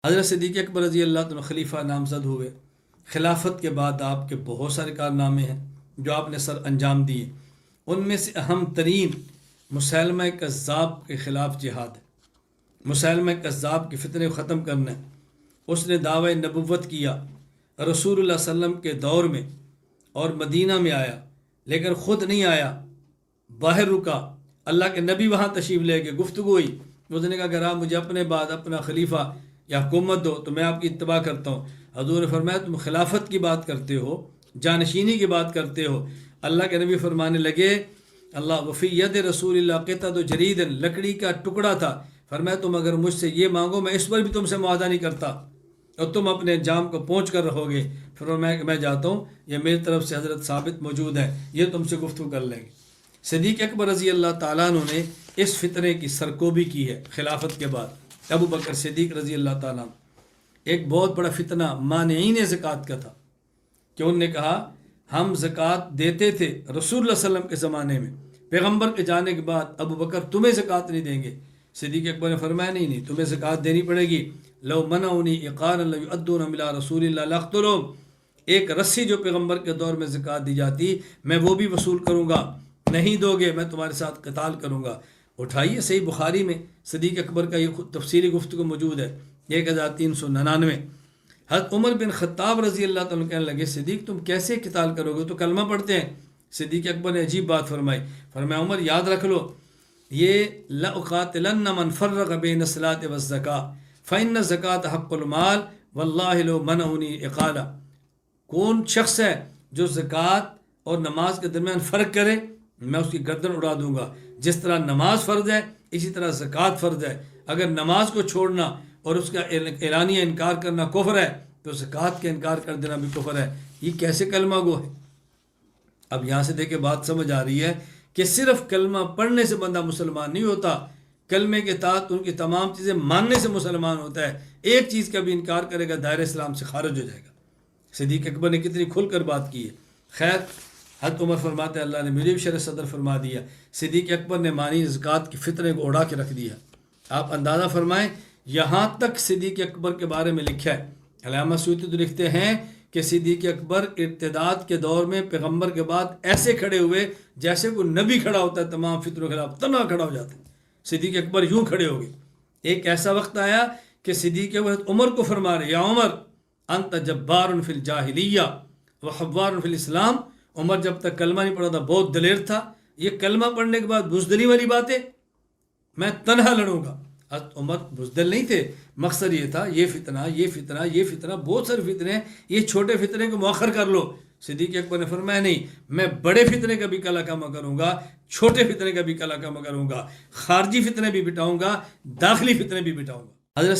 حضرت صدیق اکبر رضی اللہ عنہ خلیفہ نامزد ہوئے۔ خلافت کے بعد آپ کے بہت سارے کارنامے ہیں جو آپ نے سر انجام دیے۔ ان میں سے اہم ترین مسیلمہ کذاب کے خلاف جہاد ہے۔ مسیلمہ کذاب کے فتنے کو ختم کرنا ہے۔ اس نے دعوی نبوت کیا رسول اللہ صلی اللہ علیہ وسلم کے دور میں اور مدینہ میں آیا، لیکن خود نہیں آیا، باہر رکا۔ اللہ کے نبی وہاں تشریف لے کے گفتگو ہوئی۔ اس نے کہا اگر آپ مجھے اپنے بعد اپنا خلیفہ یا حکومت دو تو میں آپ کی اتباع کرتا ہوں۔ حضور نے فرمایا تم خلافت کی بات کرتے ہو، جانشینی کی بات کرتے ہو۔ اللہ کے نبی فرمانے لگے اللہ وفی ید رسول اللہ قطعۃ جرید، لکڑی کا ٹکڑا تھا۔ فرمایا تم اگر مجھ سے یہ مانگو میں اس پر بھی تم سے معاہدہ نہیں کرتا اور تم اپنے انجام کو پہنچ کر رہو گے۔ فرمایا کہ میں جاتا ہوں، یہ میری طرف سے حضرت ثابت موجود ہے، یہ تم سے گفتگو کر لیں گے۔ صدیق اکبر رضی اللہ تعالیٰ عنہ نے اس فتنے کی سرکوبی کی ہے خلافت کے بعد۔ ابو بکر صدیق رضی اللہ تعالیٰ عنہ، ایک بہت بڑا فتنہ مانعین زکوٰۃ کا تھا کہ انہوں نے کہا ہم زکوٰۃ دیتے تھے رسول اللہ صلی اللہ علیہ وسلم کے زمانے میں، پیغمبر کے جانے کے بعد ابو بکر تمہیں زکوٰۃ نہیں دیں گے۔ صدیق اکبر نے فرمایا نہیں تمہیں زکوٰۃ دینی پڑے گی۔ لو منعونی اقارا لیؤدون الی رسول اللہ لاقتلوہم، ایک رسی جو پیغمبر کے دور میں زکوٰۃ دی جاتی میں وہ بھی وصول کروں گا، نہیں دو گے میں تمہارے ساتھ قتال کروں گا۔ اٹھائیے صحیح بخاری میں صدیق اکبر کا یہ تفصیلی گفتگو موجود ہے 1399۔ حضرت عمر بن خطاب رضی اللہ تعالیٰ کہنے لگے صدیق تم کیسے قتال کرو گے، تو کلمہ پڑھتے ہیں۔ صدیق اکبر نے عجیب بات فرمائی، فرمایا عمر یاد رکھ لو یہ لأقاتلن من فرق بین الصلاۃ والزکاۃ فإن الزکاۃ حق المال واللہ لو منعونی اقالا، کون شخص ہے جو زکوٰۃ اور نماز کے درمیان فرق کرے میں اس کی گردن اڑا دوں گا۔ جس طرح نماز فرض ہے اسی طرح زکوٰۃ فرض ہے۔ اگر نماز کو چھوڑنا اور اس کا اعلانیہ انکار کرنا کفر ہے تو زکوٰۃ کا انکار کر دینا بھی کفر ہے۔ یہ کیسے کلمہ گو ہے؟ اب یہاں سے دیکھیں بات سمجھ آ رہی ہے کہ صرف کلمہ پڑھنے سے بندہ مسلمان نہیں ہوتا، کلمے کے تحت ان کی تمام چیزیں ماننے سے مسلمان ہوتا ہے۔ ایک چیز کا بھی انکار کرے گا دائرہ اسلام سے خارج ہو جائے گا۔ صدیق اکبر نے کتنی کھل کر بات کی ہے۔ خیر حضرت عمر فرماتے ہیں اللہ نے مجھے بھی شرح صدر فرما دیا۔ صدیق اکبر نے مانی زکوٰۃ کی فتنے کو اڑا کے رکھ دیا۔ آپ اندازہ فرمائیں یہاں تک صدیق اکبر کے بارے میں لکھا ہے۔ علامہ سیوطی تو لکھتے ہیں کہ صدیق اکبر ارتداد کے دور میں پیغمبر کے بعد ایسے کھڑے ہوئے جیسے کوئی نبی کھڑا ہوتا ہے، تمام فتنوں کے خلاف تنہا کھڑا ہو جاتے ہیں۔ صدیق اکبر یوں کھڑے ہو گئے۔ ایک ایسا وقت آیا کہ صدیق اکبر عمر کو فرما رہے یا عمر انت جبار فی الجاہلیہ وحوار فی الاسلام۔ عمر جب تک کلمہ نہیں پڑھا تھا بہت دلیر تھا، یہ کلمہ پڑھنے کے بعد بزدلی والی باتیں، میں تنہا لڑوں گا۔ حضرت عمر بزدل نہیں تھے، مقصد یہ تھا یہ فتنہ یہ فتنہ یہ فتنہ، بہت سارے فتنے ہیں، یہ چھوٹے فتنے کو مؤخر کر لو۔ صدیق اکبر نے فرمایا نہیں، میں بڑے فتنے کا بھی کلا کما کروں گا، چھوٹے فتنے کا بھی کلا کما کروں گا، خارجی فتنے بھی بٹاؤں گا، داخلی فتنے بھی بٹاؤں گا۔ حضرت